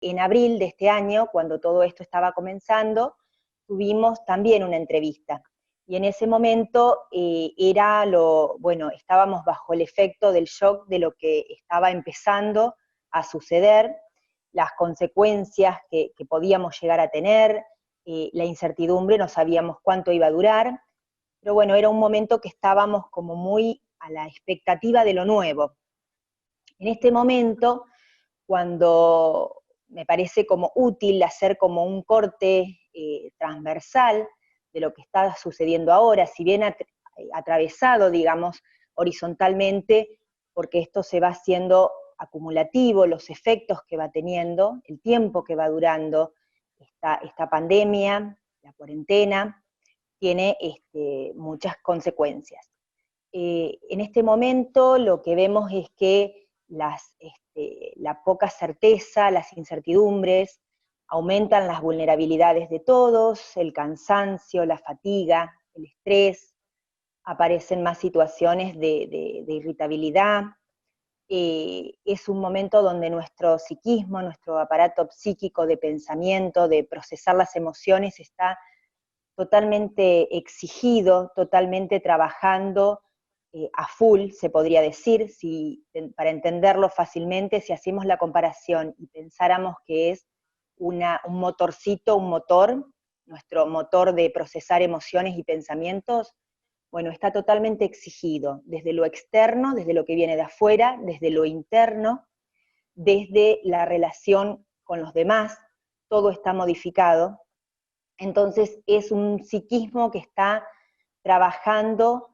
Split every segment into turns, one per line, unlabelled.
En abril de este año, cuando todo esto estaba comenzando, tuvimos también una entrevista. Y en ese momento estábamos bajo el efecto del shock de lo que estaba empezando a suceder, las consecuencias que podíamos llegar a tener, la incertidumbre, no sabíamos cuánto iba a durar, pero bueno, era un momento que estábamos como muy a la expectativa de lo nuevo. En este momento, cuando me parece como útil hacer como un corte transversal de lo que está sucediendo ahora, si bien atravesado, digamos, horizontalmente, porque esto se va haciendo acumulativo, los efectos que va teniendo, el tiempo que va durando esta pandemia, la cuarentena, tiene muchas consecuencias. En este momento lo que vemos es que la poca certeza, las incertidumbres, aumentan las vulnerabilidades de todos, el cansancio, la fatiga, el estrés, aparecen más situaciones de irritabilidad. Es un momento donde nuestro psiquismo, nuestro aparato psíquico de pensamiento, de procesar las emociones, está totalmente exigido, totalmente trabajando a full, se podría decir, para entenderlo fácilmente, si hacemos la comparación y pensáramos que es un motorcito, un motor, nuestro motor de procesar emociones y pensamientos, bueno, está totalmente exigido, desde lo externo, desde lo que viene de afuera, desde lo interno, desde la relación con los demás, todo está modificado. Entonces es un psiquismo que está trabajando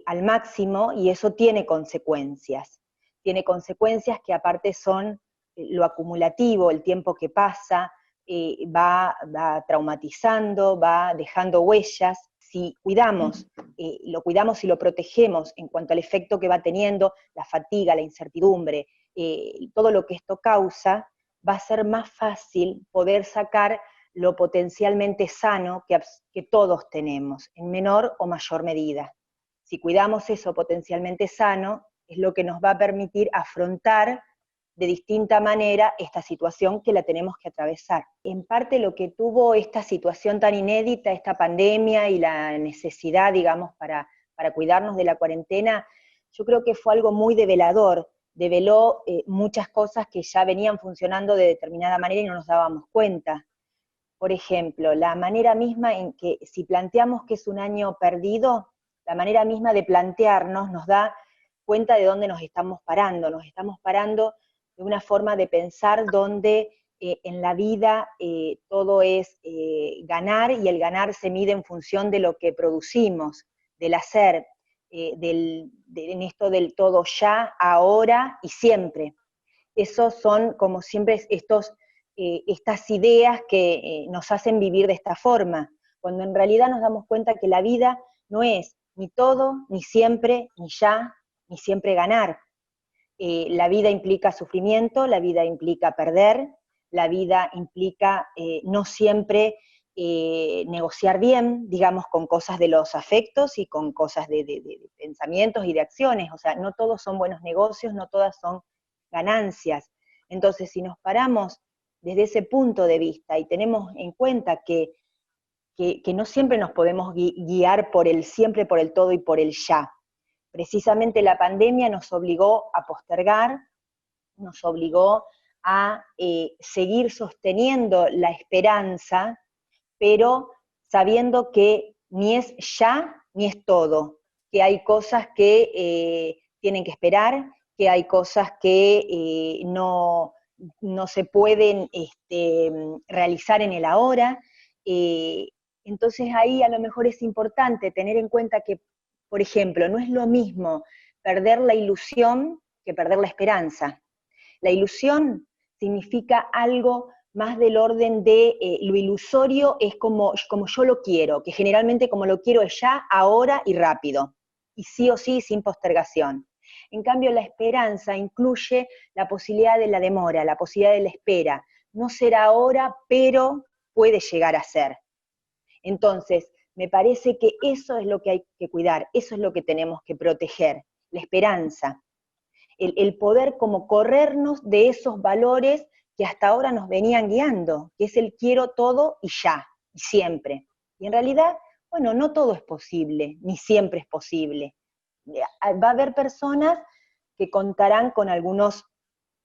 al máximo y eso tiene consecuencias. Tiene consecuencias que aparte son lo acumulativo, el tiempo que pasa, va traumatizando, va dejando huellas. Si lo cuidamos y lo protegemos en cuanto al efecto que va teniendo, la fatiga, la incertidumbre, todo lo que esto causa, va a ser más fácil poder sacar lo potencialmente sano que todos tenemos, en menor o mayor medida. Si cuidamos eso potencialmente sano, es lo que nos va a permitir afrontar de distinta manera esta situación que la tenemos que atravesar. En parte lo que tuvo esta situación tan inédita, esta pandemia y la necesidad, digamos, para cuidarnos de la cuarentena, yo creo que fue algo muy develador, develó muchas cosas que ya venían funcionando de determinada manera y no nos dábamos cuenta. Por ejemplo, la manera misma en que, si planteamos que es un año perdido, la manera misma de plantearnos nos da cuenta de dónde nos estamos parando de una forma de pensar donde en la vida todo es ganar, y el ganar se mide en función de lo que producimos, del hacer, en esto del todo ya, ahora y siempre. Esos son, como siempre, estas ideas que nos hacen vivir de esta forma, cuando en realidad nos damos cuenta que la vida no es ni todo, ni siempre, ni ya, ni siempre ganar. La vida implica sufrimiento, la vida implica perder, la vida implica no siempre negociar bien, digamos, con cosas de los afectos y con cosas de pensamientos y de acciones. O sea, no todos son buenos negocios, no todas son ganancias. Entonces, si nos paramos desde ese punto de vista y tenemos en cuenta que no siempre nos podemos guiar por el siempre, por el todo y por el ya. Precisamente la pandemia nos obligó a postergar, nos obligó a seguir sosteniendo la esperanza, pero sabiendo que ni es ya ni es todo, que hay cosas que tienen que esperar, que hay cosas que no se pueden realizar en el ahora. eh, entonces ahí a lo mejor es importante tener en cuenta que, por ejemplo, no es lo mismo perder la ilusión que perder la esperanza. La ilusión significa algo más del orden de lo ilusorio es como yo lo quiero, que generalmente como lo quiero es ya, ahora y rápido, y sí o sí, sin postergación. En cambio, la esperanza incluye la posibilidad de la demora, la posibilidad de la espera. No será ahora, pero puede llegar a ser. Entonces, me parece que eso es lo que hay que cuidar, eso es lo que tenemos que proteger, la esperanza. El poder como corrernos de esos valores que hasta ahora nos venían guiando, que es el quiero todo y ya, y siempre. Y en realidad, bueno, no todo es posible, ni siempre es posible. Va a haber personas que contarán con algunos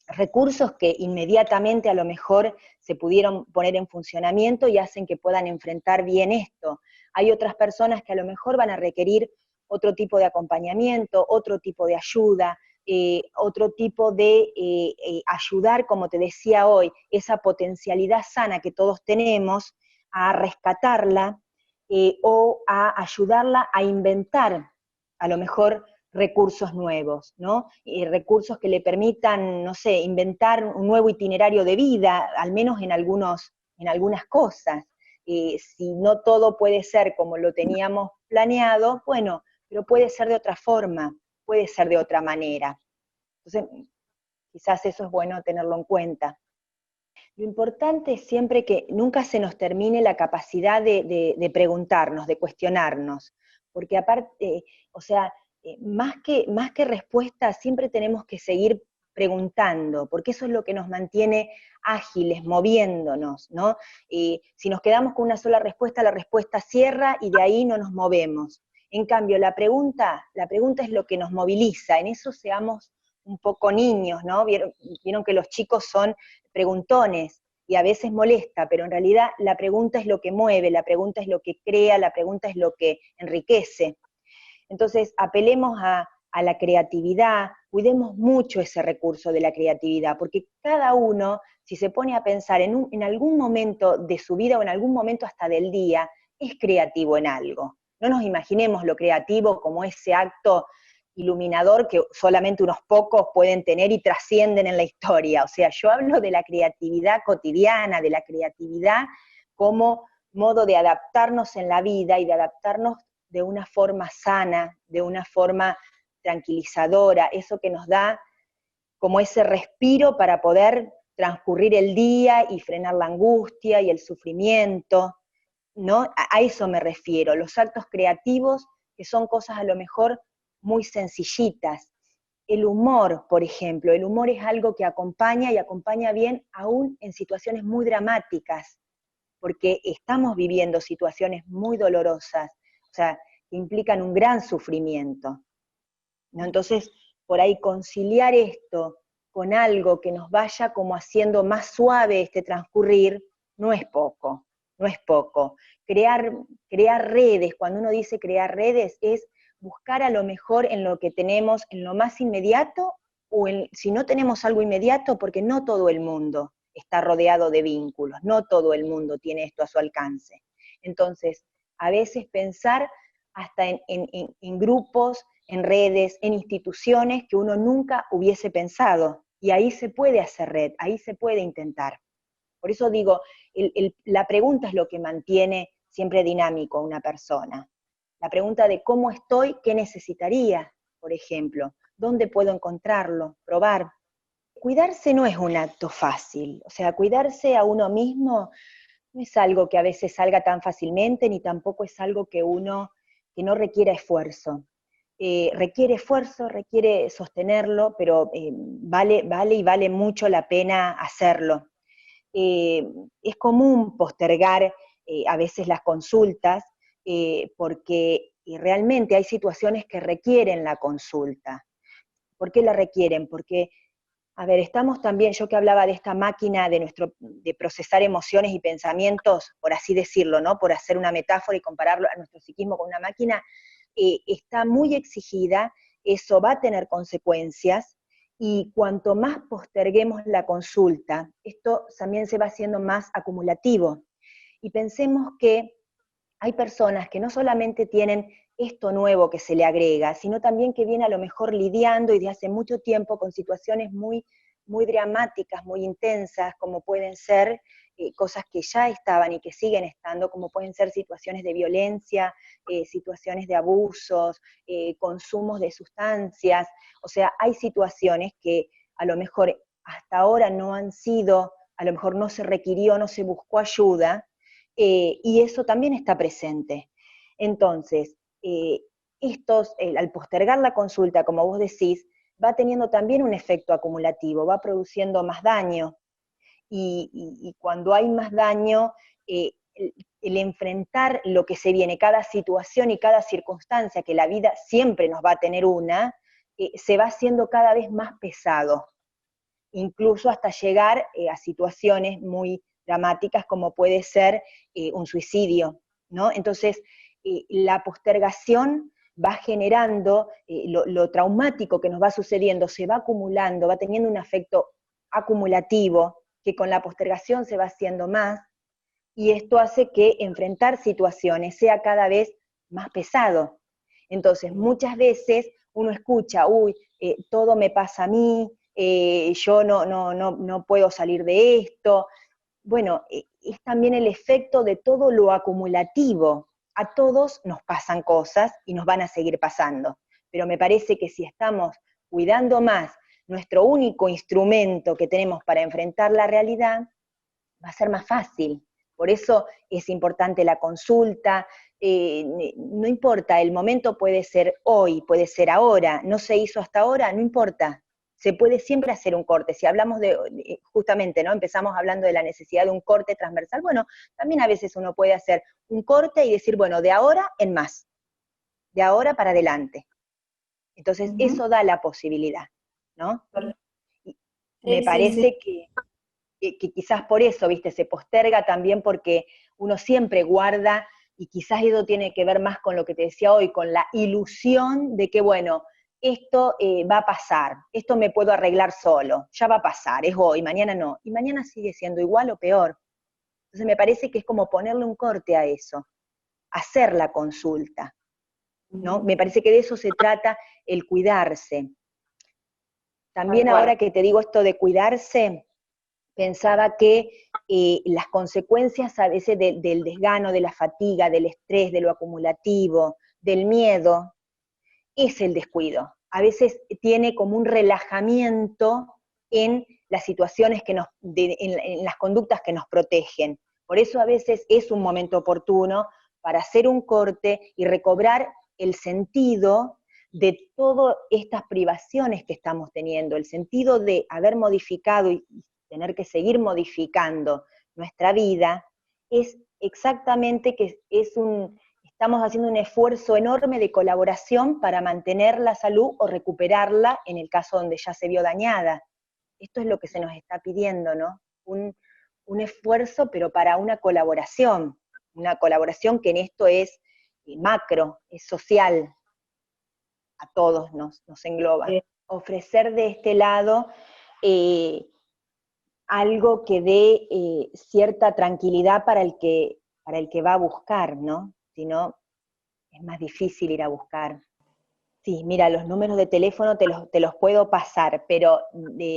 recursos que inmediatamente a lo mejor se pudieron poner en funcionamiento y hacen que puedan enfrentar bien esto. Hay otras personas que a lo mejor van a requerir otro tipo de acompañamiento, otro tipo de ayuda, otro tipo de ayudar, como te decía hoy, esa potencialidad sana que todos tenemos, a rescatarla o a ayudarla a inventar a lo mejor recursos nuevos, ¿no? Y recursos que le permitan, no sé, inventar un nuevo itinerario de vida, al menos en algunas cosas. Si no todo puede ser como lo teníamos planeado, bueno, pero puede ser de otra forma, puede ser de otra manera. Entonces, quizás eso es bueno tenerlo en cuenta. Lo importante es siempre que nunca se nos termine la capacidad de preguntarnos, de cuestionarnos, porque aparte, o sea, más que respuestas, siempre tenemos que seguir preguntando, porque eso es lo que nos mantiene ágiles, moviéndonos, ¿no? Si nos quedamos con una sola respuesta, la respuesta cierra y de ahí no nos movemos. En cambio, la pregunta es lo que nos moviliza, en eso seamos un poco niños, ¿no? Vieron que los chicos son preguntones y a veces molesta, pero en realidad la pregunta es lo que mueve, la pregunta es lo que crea, la pregunta es lo que enriquece. Entonces, apelemos a la creatividad, cuidemos mucho ese recurso de la creatividad, porque cada uno, si se pone a pensar en algún momento de su vida o en algún momento hasta del día, es creativo en algo. No nos imaginemos lo creativo como ese acto iluminador que solamente unos pocos pueden tener y trascienden en la historia. O sea, yo hablo de la creatividad cotidiana, de la creatividad como modo de adaptarnos en la vida y de adaptarnos de una forma sana, de una forma tranquilizadora, eso que nos da como ese respiro para poder transcurrir el día y frenar la angustia y el sufrimiento, ¿no? A eso me refiero, los actos creativos, que son cosas a lo mejor muy sencillitas. El humor, por ejemplo, el humor es algo que acompaña y acompaña bien aún en situaciones muy dramáticas, porque estamos viviendo situaciones muy dolorosas, o sea, que implican un gran sufrimiento, ¿no? Entonces, por ahí conciliar esto con algo que nos vaya como haciendo más suave este transcurrir, no es poco, no es poco. Crear redes, cuando uno dice crear redes, es buscar a lo mejor en lo que tenemos, en lo más inmediato, o si no tenemos algo inmediato, porque no todo el mundo está rodeado de vínculos, no todo el mundo tiene esto a su alcance. Entonces, a veces pensar hasta en grupos, en redes, en instituciones que uno nunca hubiese pensado, y ahí se puede hacer red, ahí se puede intentar. Por eso digo, la pregunta es lo que mantiene siempre dinámico a una persona. La pregunta de cómo estoy, qué necesitaría, por ejemplo, dónde puedo encontrarlo, probar. Cuidarse no es un acto fácil, o sea, cuidarse a uno mismo no es algo que a veces salga tan fácilmente, ni tampoco es algo que no requiera esfuerzo. Requiere esfuerzo, requiere sostenerlo, pero vale y vale mucho la pena hacerlo. Es común postergar a veces las consultas porque realmente hay situaciones que requieren la consulta. ¿Por qué la requieren? Porque, a ver, estamos también, yo que hablaba de esta máquina de procesar emociones y pensamientos, por así decirlo, ¿no? Por hacer una metáfora y compararlo a nuestro psiquismo con una máquina, está muy exigida, eso va a tener consecuencias, y cuanto más posterguemos la consulta, esto también se va haciendo más acumulativo. Y pensemos que hay personas que no solamente tienen esto nuevo que se le agrega, sino también que viene a lo mejor lidiando y de hace mucho tiempo con situaciones muy dramáticas, muy intensas, como pueden ser cosas que ya estaban y que siguen estando, como pueden ser situaciones de violencia, situaciones de abusos, consumos de sustancias. O sea, hay situaciones que a lo mejor hasta ahora no han sido, a lo mejor no se requirió, no se buscó ayuda, y eso también está presente. Entonces, al postergar la consulta, como vos decís, va teniendo también un efecto acumulativo, va produciendo más daño. y cuando hay más daño, el enfrentar lo que se viene, cada situación y cada circunstancia, que la vida siempre nos va a tener una, se va haciendo cada vez más pesado, incluso hasta llegar a situaciones muy dramáticas como puede ser un suicidio, ¿no? Entonces, la postergación va generando, lo traumático que nos va sucediendo se va acumulando, va teniendo un efecto acumulativo, que con la postergación se va haciendo más, y esto hace que enfrentar situaciones sea cada vez más pesado. Entonces, muchas veces uno escucha, uy, todo me pasa a mí, yo no puedo salir de esto. Bueno, es también el efecto de todo lo acumulativo. A todos nos pasan cosas y nos van a seguir pasando, pero me parece que si estamos cuidando más nuestro único instrumento que tenemos para enfrentar la realidad, va a ser más fácil. Por eso es importante la consulta, no importa, el momento puede ser hoy, puede ser ahora, no se hizo hasta ahora, no importa, se puede siempre hacer un corte. Si hablamos justamente, ¿no? Empezamos hablando de la necesidad de un corte transversal, bueno, también a veces uno puede hacer un corte y decir, bueno, de ahora en más, de ahora para adelante. Entonces, eso da la posibilidad, ¿no? Y me parece que quizás por eso, viste, se posterga también porque uno siempre guarda, y quizás eso tiene que ver más con lo que te decía hoy, con la ilusión de que, bueno, esto va a pasar, esto me puedo arreglar solo, ya va a pasar, es hoy, mañana no, y mañana sigue siendo igual o peor. Entonces me parece que es como ponerle un corte a eso, hacer la consulta, ¿no? Me parece que de eso se trata el cuidarse. También ahora que te digo esto de cuidarse, pensaba que las consecuencias a veces del desgano, de la fatiga, del estrés, de lo acumulativo, del miedo, es el descuido. A veces tiene como un relajamiento en las situaciones en las conductas que nos protegen. Por eso a veces es un momento oportuno para hacer un corte y recobrar el sentido de todas estas privaciones que estamos teniendo, el sentido de haber modificado y tener que seguir modificando nuestra vida, es exactamente que estamos haciendo un esfuerzo enorme de colaboración para mantener la salud o recuperarla en el caso donde ya se vio dañada. Esto es lo que se nos está pidiendo, ¿no? Un esfuerzo, pero para una colaboración que en esto es macro, es social, a todos nos engloba. Ofrecer de este lado algo que dé cierta tranquilidad para el que va a buscar, ¿no? Si no, es más difícil ir a buscar. Sí, mira, los números de teléfono te los puedo pasar, pero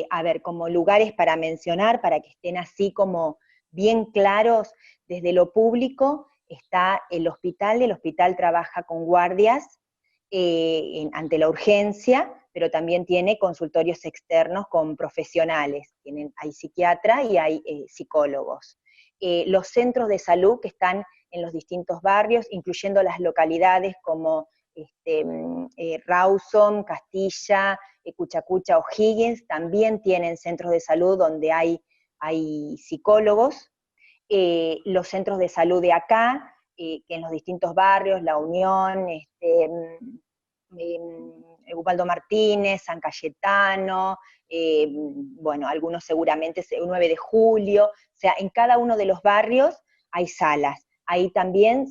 a ver, como lugares para mencionar, para que estén así como bien claros, desde lo público está el hospital trabaja con guardias ante la urgencia, pero también tiene consultorios externos con profesionales, hay psiquiatra y hay psicólogos. Los centros de salud que están en los distintos barrios, incluyendo las localidades como Rawson, Castilla, Cuchacucha o Higgins, también tienen centros de salud donde hay psicólogos. Los centros de salud de acá, que en los distintos barrios, La Unión, Ubaldo Martínez, San Cayetano, bueno, algunos seguramente, 9 de julio, o sea, en cada uno de los barrios hay salas. Ahí también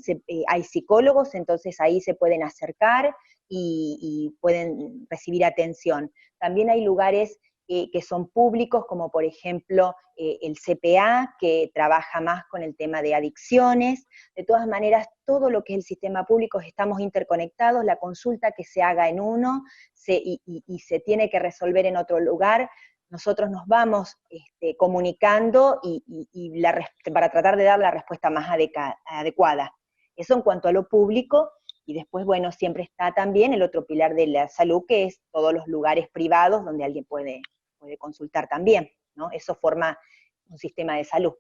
hay psicólogos, entonces ahí se pueden acercar y pueden recibir atención. También hay lugares que son públicos, como por ejemplo el CPA, que trabaja más con el tema de adicciones. De todas maneras, todo lo que es el sistema público estamos interconectados, la consulta que se haga en uno y se tiene que resolver en otro lugar, nosotros nos vamos comunicando para tratar de dar la respuesta más adecuada. Eso en cuanto a lo público, y después, bueno, siempre está también el otro pilar de la salud, que es todos los lugares privados donde alguien puede consultar también, ¿no? Eso forma un sistema de salud.